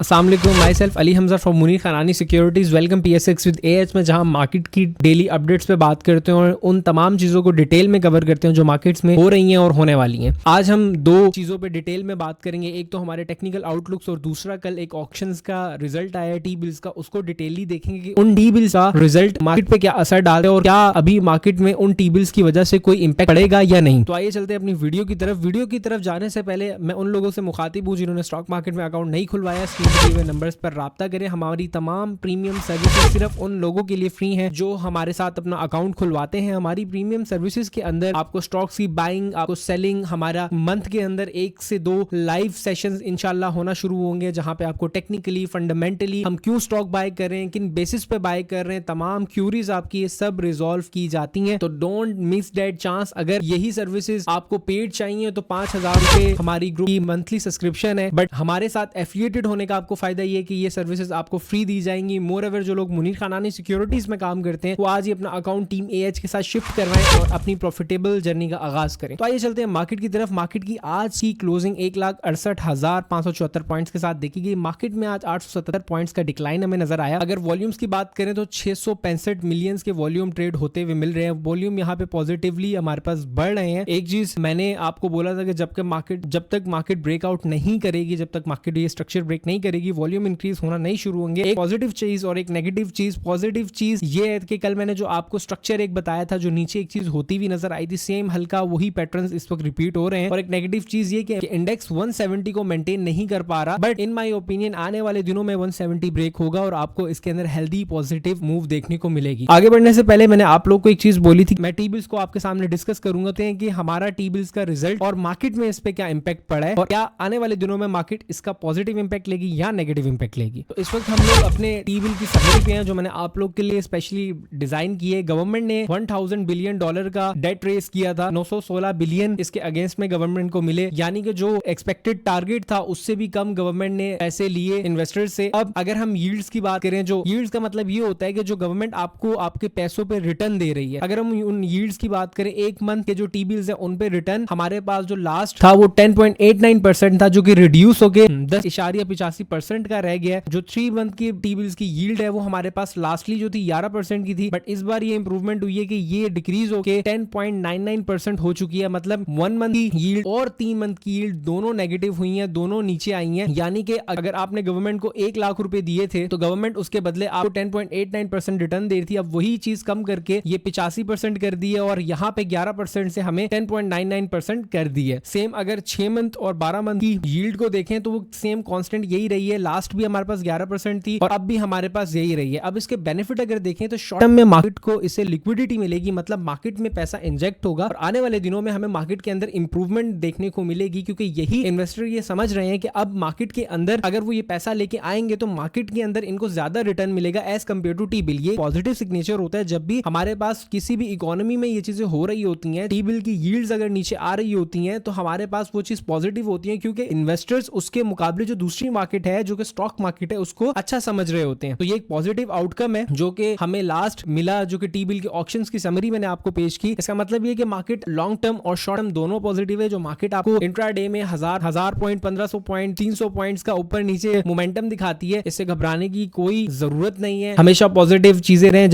अस्सलाम वालेकुम, myself Ali Hamza from Munir Khanani securities. Welcome PSX with AH में, जहां मार्केट की डेली अपडेट्स पे बात करते हैं और उन तमाम चीज़ों को डिटेल में कवर करते हैं जो मार्केट्स में हो रही हैं और होने वाली हैं। आज हम दो चीज़ों पे डिटेल में बात करेंगे, एक तो हमारे टेक्निकल आउटलुक्स और दूसरा कल एक ऑक्शंस का रिजल्ट आया टी बिल्स का, उसको डिटेली देखेंगे कि उन टी बिल्स का रिजल्ट मार्केट पे क्या असर डाल रहा है और क्या अभी मार्केट में उन टी बिल्स की वजह से कोई इंपैक्ट पड़ेगा या नहीं। तो आइए चलते हैं अपनी वीडियो की तरफ जाने से पहले मैं उन लोगों से मुखातिब हूँ जिन्होंने स्टॉक मार्केट में अकाउंट नहीं खुलवाया, स्क्रीन पे नंबर्स पर राब्ता करें। हमारी तमाम प्रीमियम सर्विसेज सिर्फ उन लोगों के लिए फ्री हैं जो हमारे साथ अपना अकाउंट खुलवाते हैं। हमारी प्रीमियम सर्विसेज के अंदर आपको स्टॉक्स की बाइंग, आपको सेलिंग, हमारा मंथ के अंदर 1 से 2 लाइव सेशंस इंशाल्लाह होना शुरू होंगे, जहां पे आपको टेक्निकली, फंडामेंटली हम क्यों स्टॉक बाय कर रहे हैं, किन बेसिस पे बाय कर रहे हैं, तमाम क्यूरीज आपकी ये सब रिजॉल्व की जाती हैं। तो डोंट मिस दैट चांस। अगर यही सर्विसेज आपको पेड चाहिए तो 5,000 रुपए हमारी ग्रुप की मंथली सब्सक्रिप्शन है, बट हमारे साथ एफिलिएटेड होने का आपको फायदा ये कि ये सर्विसेज आपको फ्री दी जाएंगी। मोर एवर जो लोग मुनीर खनानी सिक्योरिटीज में काम करते हैं वो आज ही अपना अकाउंट टीम AH के साथ शिफ्ट करवाएं और अपनी प्रॉफिटेबल जर्नी का आगाज करें। तो आइए चलते हैं मार्केट की तरफ। मार्केट की आज की क्लोजिंग 1,68,574 पॉइंट्स के साथ देखी गई। मार्केट में आज 877 पॉइंट्स का डिक्लाइन हमें नजर आया। अगर वॉल्यूम्स की बात करें तो 665 मिलियंस के वॉल्यूम ट्रेड होते हुए मिल रहे हैं। वॉल्यूम यहाँ पे पॉजिटिवली हमारे पास बढ़ रहे हैं। एक चीज मैंने आपको बोला था कि जब तक मार्केट ब्रेकआउट नहीं करेगी, जब तक मार्केट ये स्ट्रक्चर ब्रेक नहीं करेगी, वॉल्यूम इंक्रीज होना नहीं शुरू होंगे। एक पॉजिटिव चीज और एक नेगेटिव चीज। पॉजिटिव चीज ये है कि कल मैंने जो आपको स्ट्रक्चर एक बताया था, जो नीचे एक चीज होती हुई नजर आई थी, सेम हल्का वही पैटर्न्स इस वक्त रिपीट हो रहे हैं। और एक नेगेटिव चीज ये कि इंडेक्स 170 को मेंटेन नहीं कर पा रहा, बट इन माय ओपिनियन आने वाले दिनों में 170 ब्रेक होगा और आपको इसके अंदर हेल्दी पॉजिटिव मूव देखने को मिलेगी। आगे बढ़ने से पहले मैंने आप लोग को एक चीज बोली थी, मैं टी बिल्स को आपके सामने डिस्कस करूंगा कि हमारा टी बिल्स का रिजल्ट और मार्केट में इस पे क्या इंपैक्ट पड़ा है और क्या आने वाले दिनों में मार्केट इसका पॉजिटिव इंपैक्ट लेगी या नेगेटिव इंपैक्ट लेगी। तो इस वक्त हम लोग अपने टी बिल की समरी पे हैं जो मैंने आप लोग के लिए स्पेशली डिजाइन की है। गवर्नमेंट ने $1,000 बिलियन का डेट रेस किया था। 916 बिलियन इसके अगेंस्ट में गवर्नमेंट को मिले, यानी कि जो एक्सपेक्टेड टारगेट था उससे भी कम गवर्नमेंट ने पैसे लिए इन्वेस्टर्स से। अब अगर हम यील्ड्स की बात करें, जो यील्ड्स का मतलब ये होता है कि जो गवर्नमेंट आपको आपके पैसों पे रिटर्न दे रही है। अगर हम उन यील्ड्स की बात करें, एक मंथ के जो टी बिल्स है उन पे रिटर्न हमारे पास जो लास्ट था वो 10.89% था, जो कि रिड्यूस होके 10.85% का रह गया। जो 3 मंथ की टी बिल्स की यील्ड है वो हमारे पास लास्टली जो थी 11% की थी, बट इस बार ये इंप्रूवमेंट हुई है कि ये डिक्रीज होके 10.99% हो चुकी है। मतलब 1 मंथ की यील्ड और 3 मंथ की यील्ड दोनों नेगेटिव हुई हैं, दोनों नीचे आई हैं। यानी कि अगर आपने गवर्नमेंट को 1 लाख रुपए दिए थे तो गवर्नमेंट उसके बदले आपको 10.89% रिटर्न दे रही थी। अब वही चीज कम करके ये 85% कर दी है और यहाँ पे 11% से हमें 10.99% कर दी है। सेम अगर 6 मंथ और 12 मंथ की यील्ड को देखें तो वो सेम कांस्टेंट यही रही है। लास्ट भी हमारे पास 11% थी और अब भी हमारे पास यही रही है। अब इसके बेनिफिट अगर देखें तो शॉर्ट टर्म में मार्केट को इससे लिक्विडिटी मिलेगी, मतलब मार्केट में पैसा इंजेक्ट होगा और आने वाले दिनों में हमें मार्केट के अंदर इंप्रूवमेंट देखने को मिलेगी, क्योंकि यही इन्वेस्टर ये समझ रहे हैं कि अब मार्केट के अंदर अगर वो ये पैसा लेके आएंगे तो मार्केट के अंदर इनको ज्यादा रिटर्न मिलेगा as compared to T bill. ये पॉजिटिव सिग्नेचर होता है जब भी हमारे पास किसी भी इकोनॉमी में ये चीजें हो रही होती हैं। टी बिल की यील्ड्स अगर नीचे आ रही होती हैं तो हमारे पास वो चीज पॉजिटिव होती है, क्योंकि इन्वेस्टर्स उसके मुकाबले जो दूसरी मार्केट है, जो कि स्टॉक मार्केट है, उसको अच्छा समझ रहे होते हैं। तो ये एक पॉजिटिव आउटकम है जो कि हमें लास्ट मिला, जो कि टी बिल के ऑक्शंस की समरी मैंने आपको पेश की। इसका मतलब ये कि मार्केट लॉन्ग टर्म और शॉर्ट टर्म दोनों पॉजिटिव है। जो मार्केट आपको इंट्राडे में 1000 पॉइंट, 1500 पॉइंट, 300 पॉइंट्स का ऊपर नीचे मोमेंटम दिखाती है, इससे घबराने की कोई जरूरत नहीं है। हमेशा पॉजिटिव चीजें रहें।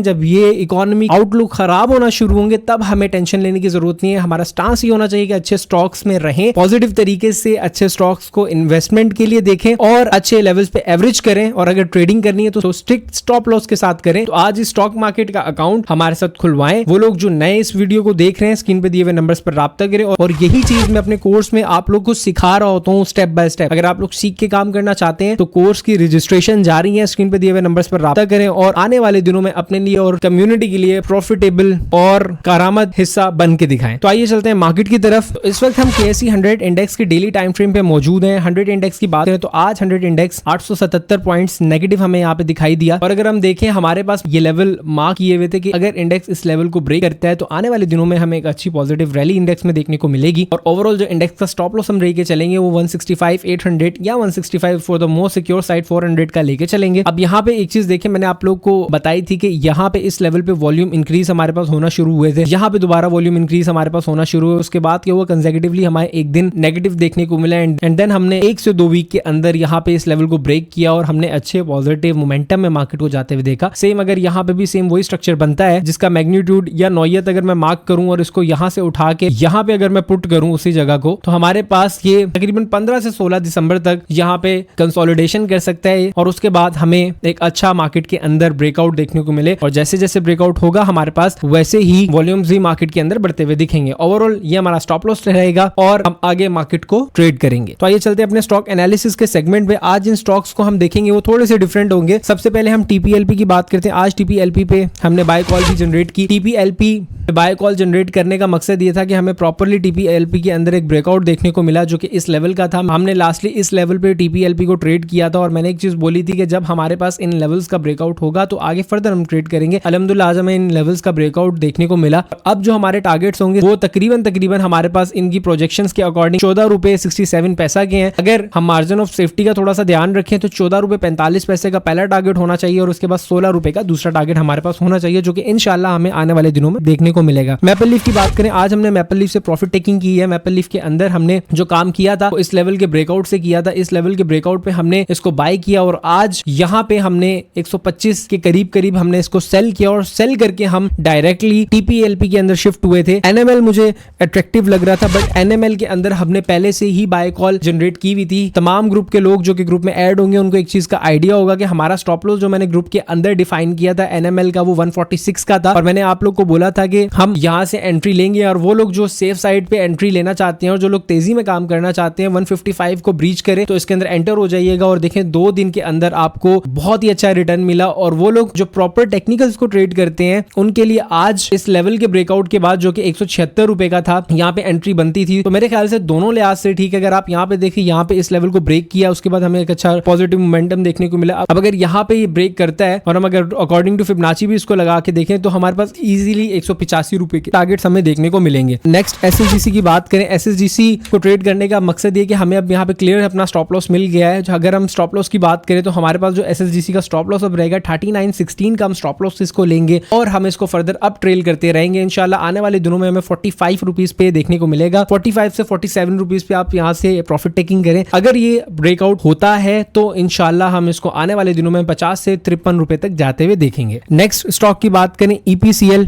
जब ये इकोनॉमी आउटलुक खराब होना शुरू होंगे तब हमें टेंशन लेने की जरूरत नहीं है। हमारा स्टांस ये होना चाहिए कि अच्छे स्टॉक्स में रहें, पॉजिटिव तरीके से अच्छे स्टॉक्स को इन्वेस्टमेंट के लिए देखें और अच्छे लेवल्स पे एवरेज करें, और अगर ट्रेडिंग करनी है तो स्ट्रिक्ट स्टॉप लॉस के साथ करें। तो आज इस स्टॉक मार्केट का अकाउंट हमारे साथ खुलवाएं। वो लोग जो नए इस वीडियो को देख रहे हैं, स्क्रीन पे दिए हुए नंबर्स पर राब्ता करें। और यही चीज मैं अपने कोर्स में आप लोग को सिखा रहा होता हूँ स्टेप बाय स्टेप। अगर आप लोग सीख के काम करना चाहते हैं तो कोर्स की रजिस्ट्रेशन जारी है, स्क्रीन पे दिए हुए नंबर्स पर राब्ता करें और आने वाले दिनों में अपने लिए और कम्युनिटी के लिए प्रॉफिटेबल और कारामद हिस्सा बन के दिखाएं। तो आइए चलते हैं मार्केट की तरफ। तो इस वक्त हम KSE 100 इंडेक्स के डेली टाइम फ्रेम पे मौजूद हैं। 100 इंडेक्स की बात करें तो आज 100 इंडेक्स 877 पॉइंट्स नेगेटिव हमें यहाँ पे दिखाई दिया। और अगर हम देखें हमारे पास ये लेवल मार्क किए हुए थे कि अगर इंडेक्स इस लेवल को ब्रेक करता है तो आने वाले दिनों में हमें एक अच्छी पॉजिटिव रैली इंडेक्स में देखने को मिलेगी। और ओवरऑल जो इंडेक्स का स्टॉप लॉस हम लेके चलेंगे वो 165,800 या 165 for the most secure side 400 का लेके चलेंगे। अब यहाँ पे एक चीज देखें, मैंने आप लोग को बताई थी कि यहाँ पे इस लेवल पे वॉल्यूम इंक्रीज हमारे पास होना शुरू हुए थे। यहाँ पे दोबारा वॉल्यूम इंक्रीज हमारे पास होना शुरू हुआ। उसके बाद क्या हुआ, कंसेक्यूटिवली हमारे एक दिन नेगेटिव देखने को मिला एंड देन हमने 1 से 2 वीक के अंदर यहाँ पे इस लेवल को ब्रेक किया और हमने अच्छे पॉजिटिव मोमेंटम में मार्केट को जाते हुए देखा। सेम अगर यहाँ पे भी सेम वही स्ट्रक्चर बनता है जिसका मैग्नीट्यूड या नौयत अगर मैं मार्क करूं और इसको यहाँ से उठा के यहाँ पे अगर मैं पुट करूं उसी जगह को, तो हमारे पास ये तकरीबन 15 से 16 दिसंबर तक यहाँ पे कंसोलिडेशन कर सकता है और उसके बाद हमें एक अच्छा मार्केट के अंदर ब्रेकआउट देखने को मिले। और जैसे जैसे ब्रेकआउट होगा हमारे पास वैसे ही वॉल्यूम्स भी मार्केट के अंदर बढ़ते हुए दिखेंगे। ओवरऑल ये हमारा स्टॉप लॉस रहेगा और हम आगे मार्केट को ट्रेड करेंगे। तो आइए चलते हैं अपने स्टॉक एनालिसिस के सेगमेंट में। आज जिन स्टॉक्स को हम देखेंगे वो थोड़े से डिफरेंट होंगे। सबसे पहले हम टीपीएलपी की बात करते हैं। आज टीपीएलपी पे हमने बाय कॉल भी जनरेट की। टीपीएलपी बाय कॉल जनरेट करने का मकसद ये था कि हमें प्रॉपर्ली टीपीएलपी के अंदर एक ब्रेकआउट देखने को मिला जो कि इस लेवल का था। हमने लास्टली इस लेवल पे टीपीएलपी को ट्रेड किया था और मैंने एक चीज बोली थी कि जब हमारे पास इन लेवल्स का ब्रेकआउट होगा तो आगे फर्दर हम ट्रेड करेंगे। अल्हम्दुलिल्लाह आज हमें इन लेवल्स का ब्रेकआउट देखने को मिला। अब जो हमारे टारगेट्स होंगे वो तकरीबन हमारे पास इनकी प्रोजेक्शंस के अकॉर्डिंग 14 रुपए 67 पैसा के हैं। अगर हम मार्जिन ऑफ सेफ्टी का थोड़ा सा ध्यान रखें तो 14 रुपए 45 पैसे का पहला टारगेट होना चाहिए और उसके बाद 16 रुपए का दूसरा टारगेट हमारे पास होना चाहिए, जो कि इंशाल्लाह हमें आने वाले दिनों में देखने को मिलेगा। मैपल लीफ की बात करें, आज हमने मैपल लीफ से प्रॉफिट टेकिंग की है। मैपल लीफ के अंदर हमने जो काम किया था वो इस लेवल के ब्रेकआउट से किया था। इस लेवल के ब्रेकआउट पे हमने इसको बाय किया और आज यहाँ पे हमने 125 के करीब हमने इसको सेल किया और सेल करके हम डायरेक्टली टीपीएलपी के अंदर शिफ्ट हुए थे। एनएमएल मुझे अट्रैक्टिव लग रहा था बट एनएमएल के अंदर हमने पहले से ही बाय कॉल जनरेट की हुई थी। तमाम ग्रुप के लोग जो कि ग्रुप में ऐड होंगे उनको एक चीज का आइडिया होगा कि हमारा स्टॉप लॉस जो मैंने ग्रुप के अंदर डिफाइन किया था एनएमएल का वो 146 का था और मैंने आप लोग को बोला था कि हम यहाँ से एंट्री लेंगे और वो लोग जो सेफ साइड पे एंट्री लेना चाहते हैं और जो लोग तेजी में काम करना चाहते हैं 155 को ब्रीच करें तो इसके अंदर एंटर हो जाइएगा। और देखें 2 दिन के अंदर आपको बहुत ही अच्छा रिटर्न मिला और वो लोग जो प्रॉपर टेक्निकल्स को ट्रेड करते हैं उनके लिए आज इस लेवल के ब्रेकआउट के बाद जो कि 176 रुपए का था यहाँ पे एंट्री बनती थी। तो मेरे ख्याल से दोनों लिहाज से ठीक है। अगर आप यहाँ पे देखिए यहाँ पे इस लेवल को ब्रेक किया उसके बाद हमें एक अच्छा पॉजिटिव मोमेंटम देखने को मिला। अब अगर यहाँ पे ये ब्रेक करता है और हम अगर अकॉर्डिंग टू फिबोनाची भी इसको लगा के देखें तो हमारे पास इजीली 185 रुपए के टारगेट्स हमें देखने को मिलेंगे। नेक्स्ट एसएसजीसी की बात करें, एसएसजीसी को ट्रेड करने का मकसद ये कि हमें अब यहाँ पे क्लियर अपना स्टॉप लॉस मिल गया है। अगर हम स्टॉप लॉस की बात करें तो हमारे पास जो एसएसजीसी का स्टॉप लॉस अब रहेगा 39.16 का हम स्टॉप लॉस इसको लेंगे और हम इसको फर्दर अप ट्रेल करते रहेंगे। इंशाल्लाह आने वाले दिनों में हमें 45 रुपीज पे देखने को मिलेगा। 45 से 47 रुपीज पे आप यहाँ से प्रॉफिट टेकिंग करें। अगर ये ब्रेकआउट होता है तो इंशाल्लाह हम इसको आने वाले दिनों में 50 से 53 रुपए तक जाते हुए देखेंगे। नेक्स्ट स्टॉक की बात करें ईपीसीएल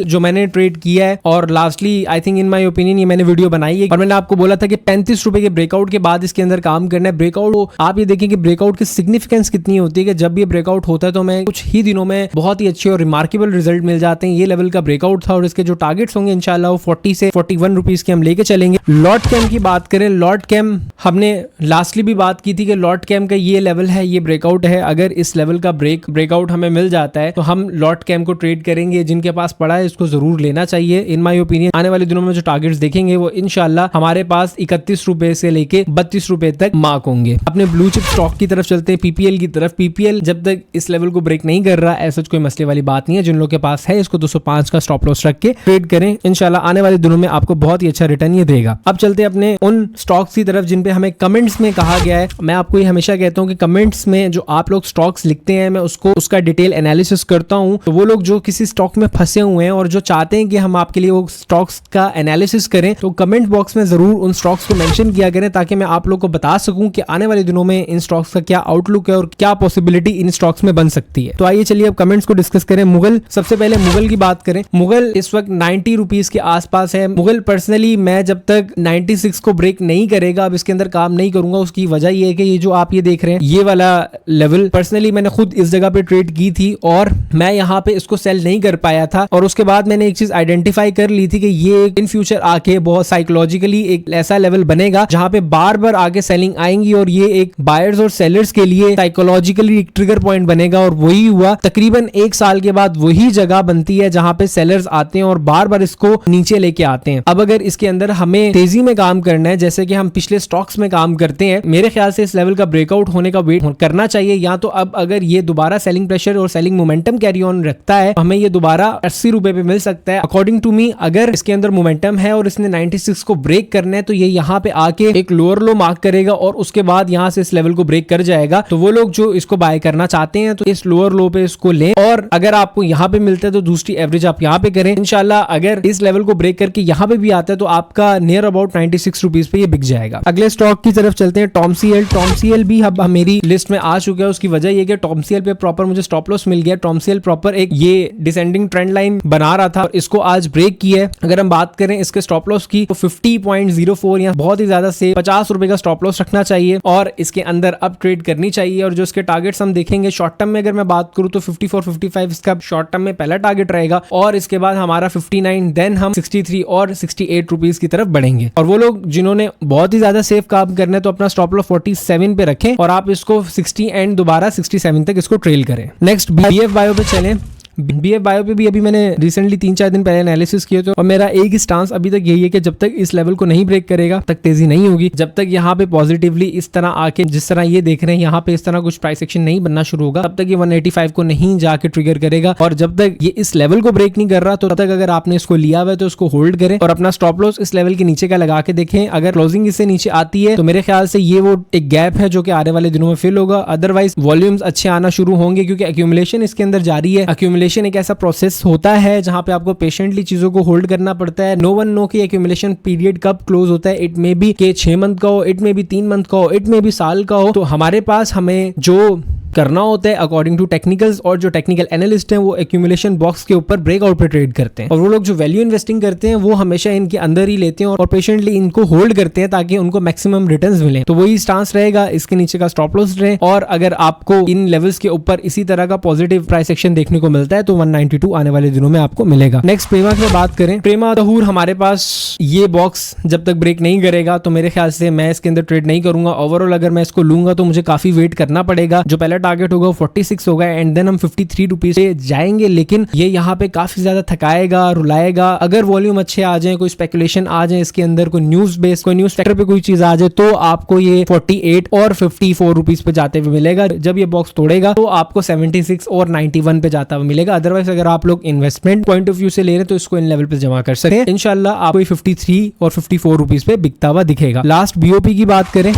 जो मैंने ट्रेड किया है और lastly I think in my opinion ये मैंने वीडियो बनाई है और मैंने आपको बोला था कि 35 रुपए के ब्रेकआउट के बाद इसके अंदर काम करना है। ब्रेकआउट आप ये देखें कि ब्रेकआउट की सिग्निफिकेंस कितनी होती है कि जब ये ब्रेकआउट होता है तो हमें कुछ ही दिनों में बहुत ही अच्छे और रिमार्केबल रिजल्ट मिल जाते हैं। ये लेवल का ब्रेकआउट था और इसके जो टारगेट्स होंगे इंशाल्लाह वो 40 से 41 रुपीज के हम लेके चलेंगे। लॉट कैम की बात करें, लॉट कैम हमने लास्टली भी बात की थी कि लॉट कैम का ये लेवल है, ये ब्रेकआउट है। अगर इस लेवल का ब्रेकआउट हमें मिल जाता है तो हम लॉट कैम को ट्रेड करेंगे। जिनके पास पड़ा है इसको जरूर लेना चाहिए। इन माय ओपिनियन आने वाले दिनों में जो टारगेट्स देखेंगे वो इंशाल्लाह हमारे पास 31 रुपए से लेके 32 रुपए तक मार्क होंगे। अपने ब्लू चिप स्टॉक की तरफ चलते हैं, पीपीएल की तरफ। पीपीएल जब तक इस लेवल को ब्रेक नहीं कर रहा ऐसा कोई मसले वाली बात नहीं है। जिन लोगों के पास है इसको 205 का स्टॉप लॉस रख के ट्रेड करें। इंशाल्लाह आने वाले दिनों में आपको बहुत ही अच्छा रिटर्न ये देगा। अब चलते हैं अपने उन स्टॉक्स की तरफ जिन पे हमें कमेंट्स में कहा गया है। मैं आपको ये हमेशा कहता हूँ कि कमेंट्स में जो आप लोग स्टॉक्स लिखते हैं मैं उसका डिटेल एनालिसिस करता हूँ। तो वो लोग जो किसी स्टॉक में फंसे हुए हैं और जो चाहते हैं कि हम आपके लिए वो स्टॉक्स का एनालिसिस करें तो कमेंट बॉक्स में जरूर उन स्टॉक्स को मेंशन किया करें ताकि मैं आप लोग को बता सकूं कि आने वाले दिनों में इन स्टॉक्स का क्या आउटलुक है और क्या पॉसिबिलिटी इन स्टॉक्स में बन सकती है। तो आइए चलिए अब कमेंट्स को डिस्कस करें। मुगल, सबसे पहले मुगल की बात करें। मुगल इस वक्त 90 रुपीज के आसपास है। मुगल पर्सनली मैं जब तक 96 को ब्रेक नहीं करेगा अब इसके अंदर काम नहीं करूंगा। उसकी वजह ये है कि ये जो आप ये देख रहे हैं ये वाला लेवल पर्सनली मैंने खुद इस जगह पे ट्रेड की थी और मैं यहाँ पे इसको सेल नहीं कर पाया था और उसके बाद मैंने एक चीज आइडेंटिफाई कर ली थी कि ये इन फ्यूचर आके बहुत साइकोलॉजिकली एक ऐसा लेवल बनेगा जहां पे बार बार आगे सेलिंग आएंगी और ये एक बायर्स और सेलर्स के लिए साइकोलॉजिकली एक ट्रिगर पॉइंट बनेगा। और वही हुआ, तकरीबन 1 साल के बाद वही जगह बनती है जहां पे सेलर्स आते हैं और बार बार इसको नीचे लेके आते हैं। अब अगर इसके अंदर हमें तेजी में काम करना है जैसे कि हम पिछले स्टॉक्स में काम करते हैं, मेरे ख्याल से इस लेवल का ब्रेकआउट होने का वेट करना चाहिए। या तो अब अगर ये दोबारा सेलिंग प्रेशर और सेलिंग मोमेंटम कैरी ऑन रखता है हमें ये दोबारा 80 रुपए पे मिल सकता है अकॉर्डिंग टू मी। अगर इसके अंदर मोमेंटम है और इसने 96 को ब्रेक करना है तो ये यहाँ पे आके एक लोअर लो मार्क करेगा और उसके बाद यहाँ से इस लेवल को ब्रेक कर जाएगा। तो वो लोग जो इसको बाय करना चाहते हैं तो इस लोअर लो पे इसको लें और अगर आपको यहाँ पे मिलता है तो दूसरी एवरेज आप यहाँ पे करें। इंशाल्लाह अगर इस लेवल को ब्रेक करके यहाँ पे भी आता है तो आपका नियर अबाउट 96 रुपीज पे ये बिक जाएगा। अगले स्टॉक की तरफ चलते हैं, टॉमसीएल। टॉमसीएल भी अब मेरी लिस्ट में आ चुका है। उसकी वजह ये कि टॉमसीएल पे प्रॉपर मुझे स्टॉप लॉस मिल गया। टॉमसीएल प्रॉपर एक ये डिसेंडिंग ट्रेंड लाइन बना रहा था और इसको आज ब्रेक किया है। अगर हम बात करें इसके स्टॉप लॉस की तो 50.04 या बहुत ही ज्यादा से 50 रुपए का स्टॉप लॉस रखना चाहिए और इसके अंदर अब ट्रेड करनी चाहिए। और जो इसके टारगेट्स हम देखेंगे शॉर्ट टर्म में, अगर मैं बात करूं तो 54-55 इसका शॉर्ट टर्म में पहला टारगेट रहेगा और इसके बाद हमारा 59, देन हम 63 और 68 रुपीज की तरफ बढ़ेंगे। और वो लोग जिन्होंने बहुत ही ज्यादा सेफ काम करना है तो अपना स्टॉप लॉस 47 पे रखें और आप इसको 60 एंड दोबारा 67 तक इसको ट्रेल करें। नेक्स्ट बीएफ बायो पे चलें। बीएफ बायो पे भी अभी मैंने रिसेंटली 3-4 दिन पहले एनालिसिस किए थे और मेरा एक ही स्टांस अभी तक यही है कि जब तक इस लेवल को नहीं ब्रेक करेगा तक तेजी नहीं होगी। जब तक यहाँ पे पॉजिटिवली इस तरह आके जिस तरह ये देख रहे हैं यहाँ पे इस तरह कुछ प्राइस एक्शन नहीं बनना शुरू होगा तब तक ये 185 को नहीं जाके ट्रिगर करेगा। और जब तक ये इस लेवल को ब्रेक नहीं कर रहा तो तब तक अगर आपने इसको लिया हुआ है तो इसको होल्ड करें और अपना स्टॉप लॉस इस लेवल के नीचे का लगा के देखें। अगर क्लोजिंग इससे नीचे आती है तो मेरे ख्याल से ये वो एक गैप है जो कि आने वाले दिनों में फिल होगा। अदरवाइज वॉल्यूम्स अच्छे आना शुरू होंगे क्योंकि एक्यूमुलेशन इसके अंदर जारी है। एक्यूमुलेशन एक ऐसा प्रोसेस होता है जहां पे आपको पेशेंटली चीजों को होल्ड करना पड़ता है। नो वन नो कि एक्यूमुलेशन पीरियड कब क्लोज होता है। इट मे बी के 6 मंथ का हो, इट मे बी 3 मंथ का हो, इट मे बी साल का हो। तो हमारे पास हमें जो करना होता है अकॉर्डिंग टू टेक्निकल्स और जो टेक्निकल एनालिस्ट हैं वो एक्यूमुलेशन बॉक्स के ऊपर ब्रेकआउट पे ट्रेड करते हैं और वो लोग जो वैल्यू इन्वेस्टिंग करते हैं वो हमेशा इनके अंदर ही लेते हैं और पेशेंटली इनको होल्ड करते हैं ताकि उनको मैक्सिमम रिटर्न्स मिले। तो वही स्टांस रहेगा, इसके नीचे का स्टॉप लॉस रहे। और अगर आपको इन लेवल्स के ऊपर इसी तरह का पॉजिटिव प्राइस एक्शन देखने को मिलता है तो 192 आने वाले दिनों में आपको मिलेगा। नेक्स्ट प्रेमा की बात करें। प्रेमा तहूर हमारे पास ये बॉक्स जब तक ब्रेक नहीं करेगा तो मेरे ख्याल से मैं इसके अंदर ट्रेड नहीं करूंगा। ओवरऑल अगर मैं इसको लूंगा तो मुझे काफी वेट करना पड़ेगा। जो पहला टारगेट होगा 46 होगा एंड देन हम 53 रुपीज पे जाएंगे। लेकिन ये यहाँ पे काफी ज्यादा थकाएगा, रुलाएगा। अगर वॉल्यूम अच्छे आ जाए, कोई स्पेकुलेशन आ जाए इसके अंदर, कोई न्यूज बेस, कोई न्यूज सेक्टर पे कोई चीज आ जाए तो आपको ये 48 और 54 रुपीज पे जाते हुए मिलेगा। जब ये बॉक्स तोड़ेगा तो आपको 76 और 91 पे जाता हुआ मिलेगा। अदरवाइज अगर आप लोग इन्वेस्टमेंट पॉइंट ऑफ व्यू से ले रहे हैं तो इसको इन लेवल पे जमा कर सकते हैं। इंशाल्लाह आपको 53 और 54 रुपीज पे बिकता हुआ दिखेगा। लास्ट बीओपी की बात करें।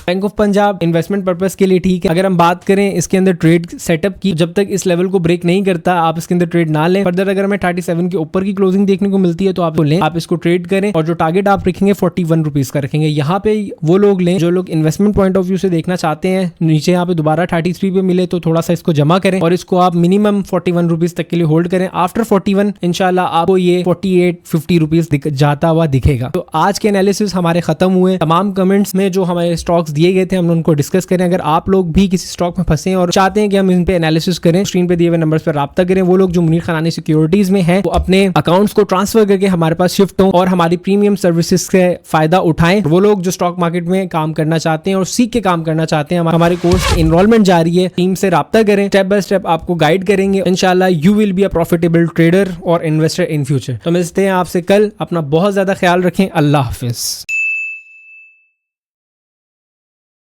Bank of Punjab investment purpose के लिए ठीक है। अगर हम बात करें इसके अंदर ट्रेड सेटअप की, जब तक इस लेवल को ब्रेक नहीं करता आप इसके अंदर ट्रेड ना लें। फर्दर अगर हमें 37 के ऊपर की क्लोजिंग देखने को मिलती है तो आप लें, आप इसको ट्रेड करें और जो टारगेट आप रखेंगे 41 रुपीज का रखेंगे। यहाँ पे वो लोग लें जो लोग इन्वेस्टमेंट पॉइंट ऑफ व्यू से देखना चाहते हैं। नीचे यहाँ पे दोबारा 33 पे मिले तो थोड़ा सा इसको जमा करें और इसको आप मिनिमम 41 रुपीज तक के लिए होल्ड करें। आफ्टर 41 इंशाल्लाह आपको ये 48-50 रुपीज जाता हुआ दिखेगा। तो आज के एनालिसिस हमारे खत्म हुए। तमाम कमेंट्स में जो हमारे स्टॉक्स दिए गए थे हमने उनको डिस्कस करें। अगर आप लोग भी किसी स्टॉक में फंसे और चाहते हैं कि हम इन पे एनालिसिस करें, स्क्रीन पे दिए हुए नंबर्स पर राब्ता करें। वो लोग जो मुनीर खनानी सिक्योरिटीज में हैं वो अपने अकाउंट्स को ट्रांसफर करके हमारे पास शिफ्ट हों और हमारी प्रीमियम सर्विसेज से फायदा उठाएं। वो लोग जो स्टॉक मार्केट में काम करना चाहते हैं और सीख के काम करना चाहते हैं, हमारे कोर्स एनरोलमेंट जारी है। टीम से राब्ता करें, स्टेप बाय स्टेप आपको गाइड करेंगे। इंशाल्लाह you will be a profitable trader और इन्वेस्टर इन फ्यूचर। तो मिलते हैं आपसे कल। अपना बहुत ज्यादा ख्याल रखें। अल्लाह हाफिज।